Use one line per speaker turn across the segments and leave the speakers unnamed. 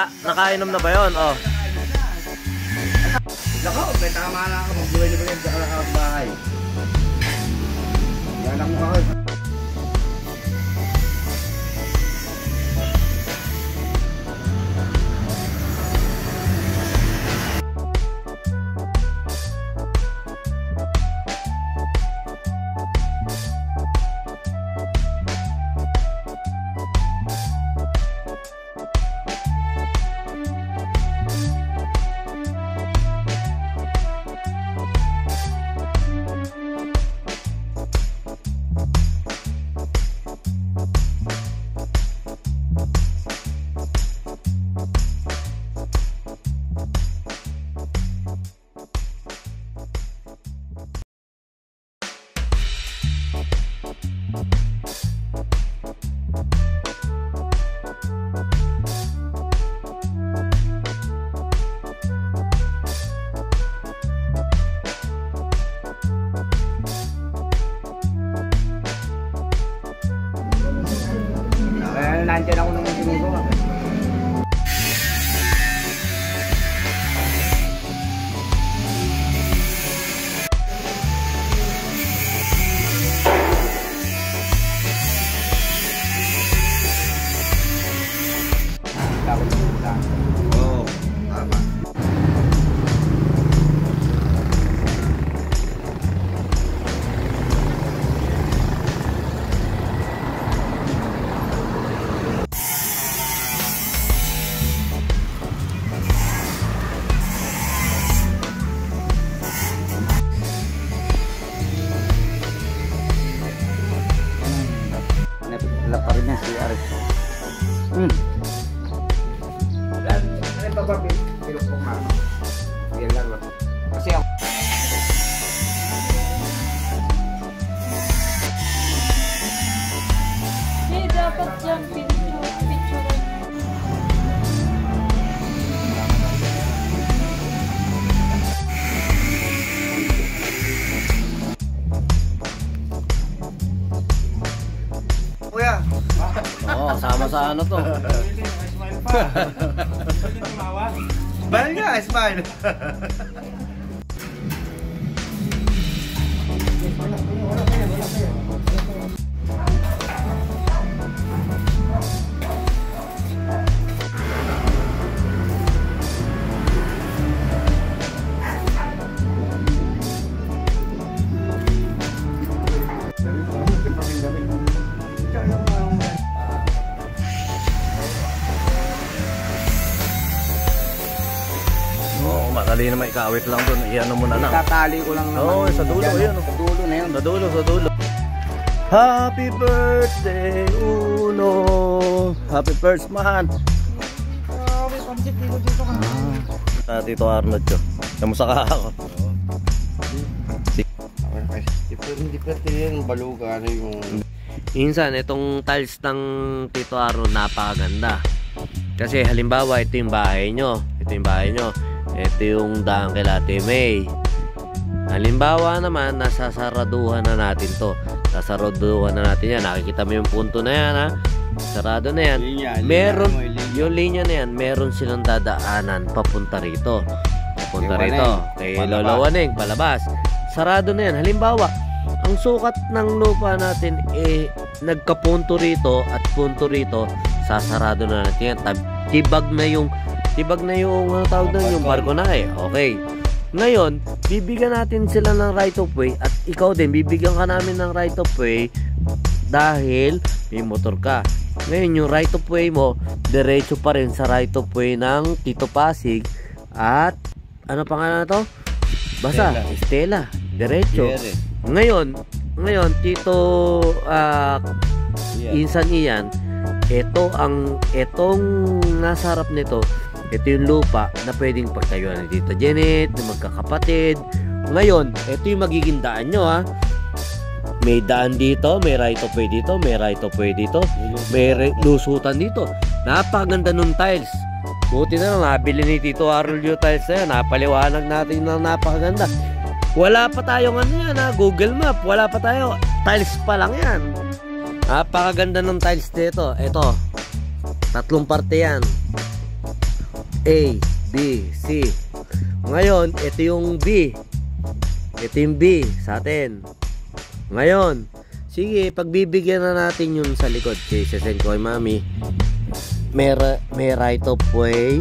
Nakainom na ba yun? Oh.
Lako, may tama na ako. Magbuhay na ba yan sa bahay? Yan ang mukha ko. Nandiyan ako nung sinugo. Oo, tama. Wala pa rin yan si Aris. Ano ba ba? Pinupok na. Yan lang. Kasi ako.
Hindi, dapat dyan picture.
Kuya.
Oo, kasama sa ano to.
Smile nga, smile.
Madali na maikawit lang doon. Iyan mo na lang.
Tatali ko lang naman.
Oo, sa dulo. Ayan.
Sa dulo na yun.
Sa dulo. Happy birthday, Uno. Happy birthday, man.
Grabe, pansit dito ka.
Tito Arnold yun. Kamusta ka ako?
Hindi pwede yan. Baluga na yung...
Minsan, itong tiles ng Tito Arnold napakaganda. Kasi halimbawa, ito yung bahay nyo. Ito yung daan kay Ate May. Halimbawa naman, nasasaraduhan na natin to. Nasasaraduhan na natin yan. Nakikita mo yung punto na yan, ha? Sarado na yan. Meron, yung linya na yan, meron silang dadaanan papunta rito. Kay Lola Waneng, palabas. Sarado na yan. Halimbawa, ang sukat ng lupa natin, nagkapunto rito at punto rito, sasarado na natin yan. Tibag na yung ano tawag doon, yung barko na Okay. Ngayon, bibigyan natin sila ng right of way at ikaw din, bibigyan ka namin ng right of way dahil may motor ka. Ngayon, yung right of way mo, diretso pa rin sa right of way ng Tito Pasig at ano pangalan na to? Basta, Estela. Diretso. Ngayon, Tito Insan Ian, etong nasa harap nito, ito yung lupa na pwedeng pagtayuan ni Tita Janet, ng magkakapatid. Ngayon, ito yung magiging daan nyo, ha. May daan dito, may right of way dito, may right of way dito, may lusutan dito. Napakaganda nung tiles. Buti na lang, nabili ni Tito Harold yung tiles na yan. Napaliwanag natin ng napakaganda. Wala pa tayong ano yan, ha, Google Map. Wala pa tayo. Tiles pa lang yan. Napakaganda ng tiles dito. Ito, 3 parte yan. A, B, C. Ngayon, ito yung B. Ito yung B sa atin. Ngayon, sige, pagbibigyan na natin yung sa likod. Okay, sasend ko kay mami. May right of way.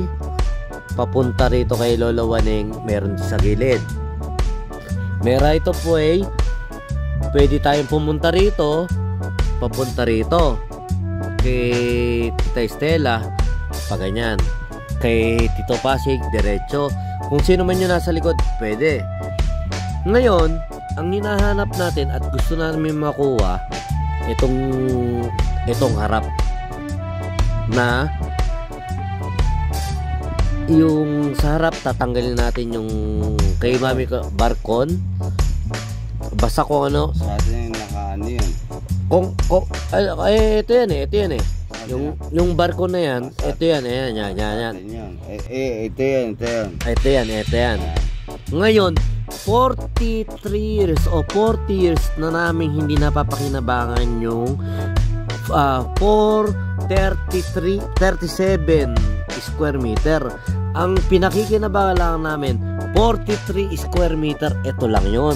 Papunta rito kay Lolo Waneng. Meron sa gilid. May right of way. Pwede tayong pumunta rito. Papunta rito. Kay Tita Estela, pa ganyan. Kay Tito Pasig, diretso. Kung sino man yung nasa likod, pwede. Ngayon, ang hinahanap natin at gusto namin makuha, itong harap na yung sa harap, tatanggalin natin yung kay mami ko, barkon. Basta kung ano.
Sa atin yung nakaano yun.
Ito yan eh. Yung barko na yan, ito yan. Ito yan. Ngayon, 43 years o 40 years na namin hindi napapakinabangan yung 37 square meter. Ang pinakikinabangan lang namin, 43 square meter, ito lang yon.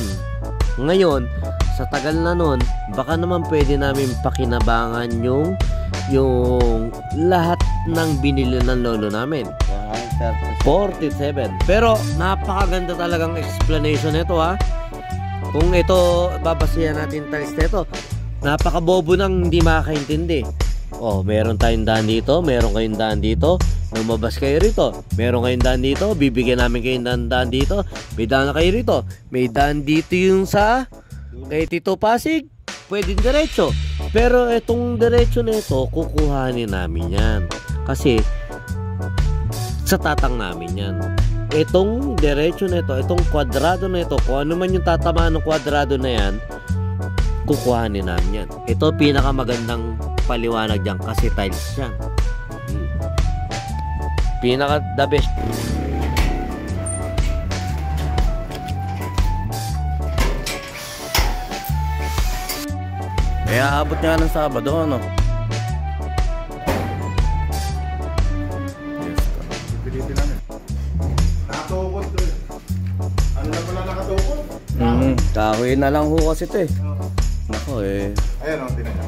Ngayon, sa tagal na nun, baka naman pwede namin pakinabangan yung lahat ng binili ng lolo namin. 47. Pero napakaganda talagang explanation nito ha. Kung ito babasihan natin tiles nito, napakabobo nang hindi makakaintindi. Oh, meron tayong daan dito, meron kayong daan dito, lumabas kayo rito. Meron kayong daan dito, bibigyan namin kayo ng daan dito. May daan na kayo rito. May daan dito yung sa kay Tito Pasig, pwedeng diretso. Pero itong diretso na ito, kukuhanin namin yan. Kasi sa tatang namin yan. Itong diretso na ito, itong kwadrado na ito, kung ano man yung tatamaan ng kwadrado na yan, kukuhanin namin yan. Ito pinakamagandang paliwanag dyan kasi tiles yan. Pinaka the best.
Kaya abot nga ng Sabado, ano?
Pilitin namin. Nakatukot doon. Ano na pala nakatukot?
Kahoy na lang ho kasi ito eh. Nako eh.
Ayan o, tinan niyo.